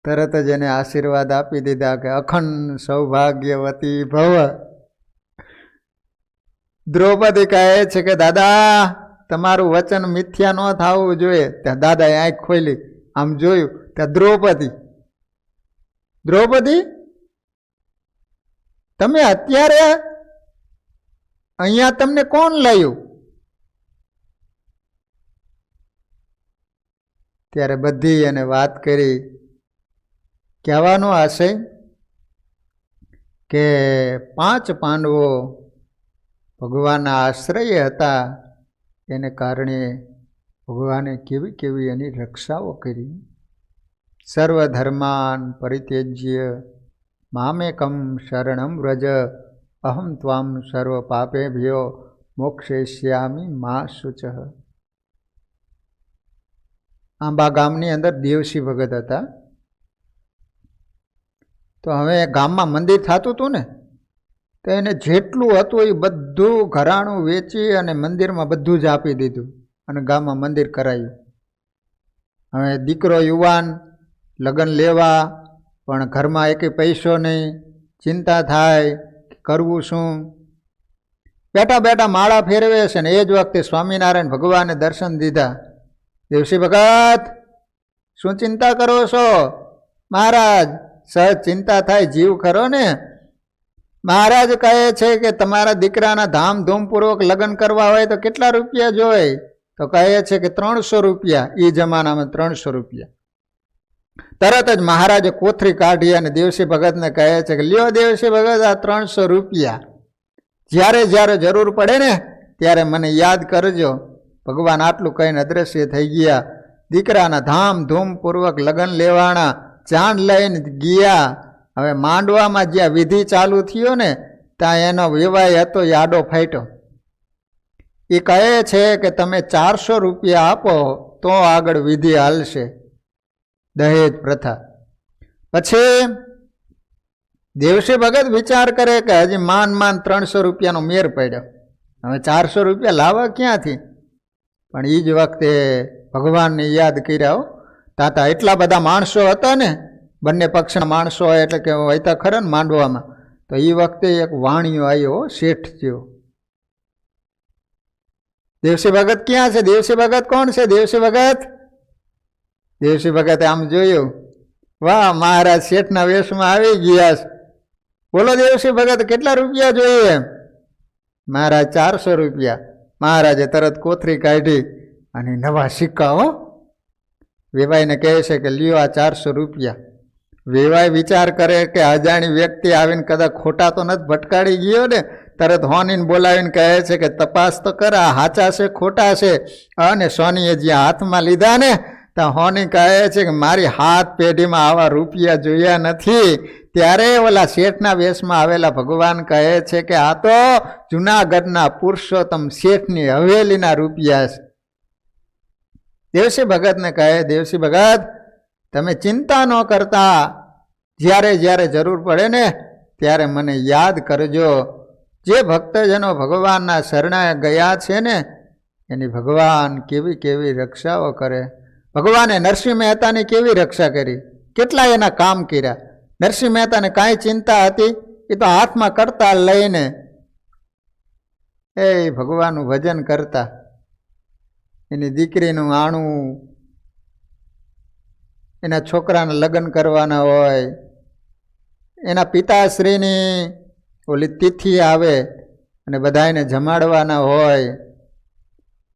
તરત જ એને આશીર્વાદ આપી દીધા કે અખંડ સૌભાગ્યવતી ભવ. દ્રૌપદી કહે છે કે દાદા તમારું વચન મિથ્યા ન થવું જોઈએ. ત્યાં દાદાએ આંખ ખોલી, આમ જોયું ત્યાં દ્રૌપદી. દ્રૌપદી, તમે અત્યારે અહીંયા તમને કોણ લાવ્યું? ત્યારે બધી એને વાત કરી. કહેવાનો આશય કે 5 પાંડવો ભગવાનના આશ્રય હતા, એને કારણે ભગવાને કેવી કેવી એની રક્ષાઓ કરી. સર્વધર્માન પરિત્યજ્ય મામેકમ શરણમ વ્રજ અહમ ત્વામ સર્વ પાપેભ્યો મોક્ષયિષ્યામિ મા શુચઃ. આંબા ગામની અંદર દેવસી ભગત હતા. તો હવે ગામમાં મંદિર થતું હતું ને, તો એને જેટલું હતું એ બધું ઘરાણું વેચી અને મંદિરમાં બધું જ આપી દીધું અને ગામમાં મંદિર કરાયું. હવે દીકરો યુવાન, લગ્ન લેવા, પણ ઘરમાં એકેય પૈસો નહીં, ચિંતા થાય કરવું શું. બેઠા બેઠા માળા ફેરવે છે ને એ જ વખતે સ્વામિનારાયણ ભગવાને દર્શન દીધા. દેવસી ભગત, શું ચિંતા કરો છો? મહારાજ, સહજ ચિંતા થાય, જીવ ખરો ને. મહારાજ કહે છે કે તમારા દીકરાના ધામધૂમપૂર્વક લગ્ન કરવા હોય તો કેટલા રૂપિયા જોઈએ? તો કહે છે કે 300 રૂપિયા. એ જમાનામાં 300 રૂપિયા. તરત જ મહારાજે કોથરી કાઢી અને દેવસી ભગતને કહે છે કે લ્યો દેવસી ભગત, આ 300 રૂપિયા. જ્યારે જ્યારે જરૂર પડે ને ત્યારે મને યાદ કરજો. ભગવાન આટલું કહીને અદ્રશ્ય થઈ ગયા. દીકરાના ધામધૂમપૂર્વક લગ્ન લેવાના ચાંદ લઈને ગયા. હવે માંડવામાં જ્યાં વિધિ ચાલુ થયો ને ત્યાં એનો વિવાહ હતો એ આડો ફાટ્યો. એ કહે છે કે તમે 400 રૂપિયા આપો તો આગળ વિધિ હાલશે, દહેજ પ્રથા. પછી દેવસી ભગત વિચાર કરે કે હજી માન 300 રૂપિયાનો મેર પડ્યો, હવે 400 રૂપિયા લાવવા ક્યાંથી? પણ એ જ વખતે ભગવાનને યાદ કર્યા. તાતા એટલા બધા માણસો હતા ને, બંને પક્ષના માણસો હોય એટલે કે વહીતા ખરા ને માંડવામાં. તો એ વખતે એક વાણિયો આવ્યો, શેઠ થયો. દેવસી ભગત ક્યાં છે? દેવસી ભગત કોણ છે? દેવસી ભગત. દેવસી ભગતે આમ જોયું, વાહ, મહારાજ શેઠના વેશમાં આવી ગયા. બોલો દેવસી ભગત, કેટલા રૂપિયા જોઈએ? મહારાજ 400 રૂપિયા. મહારાજે તરત કોથરી કાઢી અને નવા સિક્કા. હો, વેવાઈને કહે છે કે લ્યો આ 400 રૂપિયા. વેવાઈ વિચાર કરે કે અજાણી વ્યક્તિ આવીને કદાચ ખોટા તો નથી ભટકાડી ગયો ને. તરત હોનીને બોલાવીને કહે છે કે તપાસ તો કર, આ સાચા છે ખોટા છે. અને સોનીએ જ્યાં હાથમાં લીધા ને ત્યાં હોની કહે છે કે મારી હાથ પેઢીમાં આવા રૂપિયા જોયા નથી. ત્યારે ઓલા શેઠના વેશમાં આવેલા ભગવાન કહે છે કે આ તો જુનાગઢના પુરુષોત્તમ શેઠની હવેલીના રૂપિયા છે. દેવસી ભગતને કહે, દેવસી ભગત, તમે ચિંતા ન કરતા, જ્યારે જ્યારે જરૂર પડે ને ત્યારે મને યાદ કરજો. જે ભક્તજનો ભગવાનના શરણાએ ગયા છે ને એની ભગવાન કેવી કેવી રક્ષાઓ કરે. ભગવાને નરસિંહ મહેતાની કેવી રક્ષા કરી, કેટલા એના કામ કર્યા. નરસિંહ મહેતાને કાંઈ ચિંતા હતી? એ તો હાથમાં કરતા લઈને એ ભગવાનનું ભજન કરતા. એની દીકરીનું આણું, એના છોકરાના લગ્ન કરવાના હોય, એના પિતાશ્રીની ઓલી તિથિ આવે અને બધાને જમાડવાના હોય,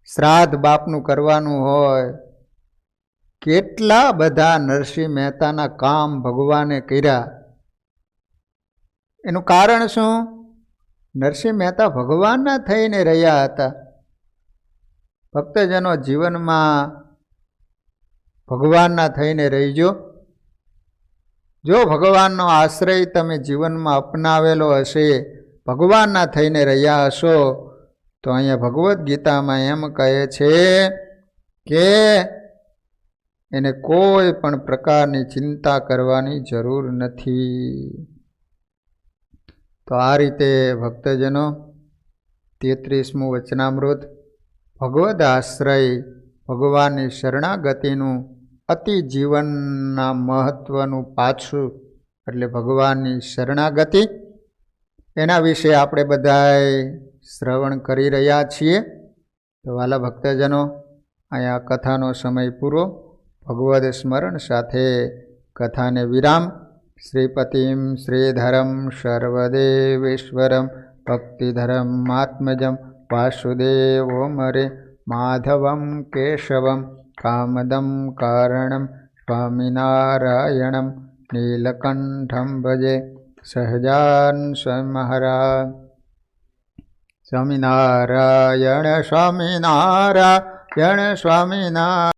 શ્રાદ્ધ બાપનું કરવાનું હોય. કેટલા બધા નરસિંહ મહેતાના કામ ભગવાને કર્યા. એનું કારણ શું? નરસિંહ મહેતા ભગવાનના થઈને રહ્યા હતા. ભક્તજનો જીવનમાં ભગવાનના થઈને રહીજો. જો ભગવાનનો આશ્રય તમે જીવનમાં અપનાવેલો હશે, ભગવાનના થઈને રહ્યા હશો, તો અહીંયા ભગવદ્ ગીતામાં એમ કહે છે કે એને કોઈ પણ પ્રકારની ચિંતા કરવાની જરૂર નથી. તો આ રીતે ભક્તજનો 33મું વચનામૃત ભગવદ આશ્રય, ભગવાનની શરણાગતિનું અતિ જીવનના મહત્વનું પાછું એટલે ભગવાનની શરણાગતિ, એના વિશે આપણે બધાએ શ્રવણ કરી રહ્યા છીએ. તો વાલા ભક્તજનો, અહીંયા કથાનો સમય પૂરો. ભગવદ સ્મરણ સાથે કથાને વિરામ. શ્રીપતિમ શ્રીધરમ સર્વદેવેશ્વરમ ભક્તિધરમ આત્મજમ વાસુદેવો મરે માધવમ કેશવમ કામદં કારણં સ્વામિનારાયણં નીલકંઠં ભજે સહજાન મહારાજ. સ્વામિનારાયણ સ્વામિનારાયણ સ્વામિનારાયણ.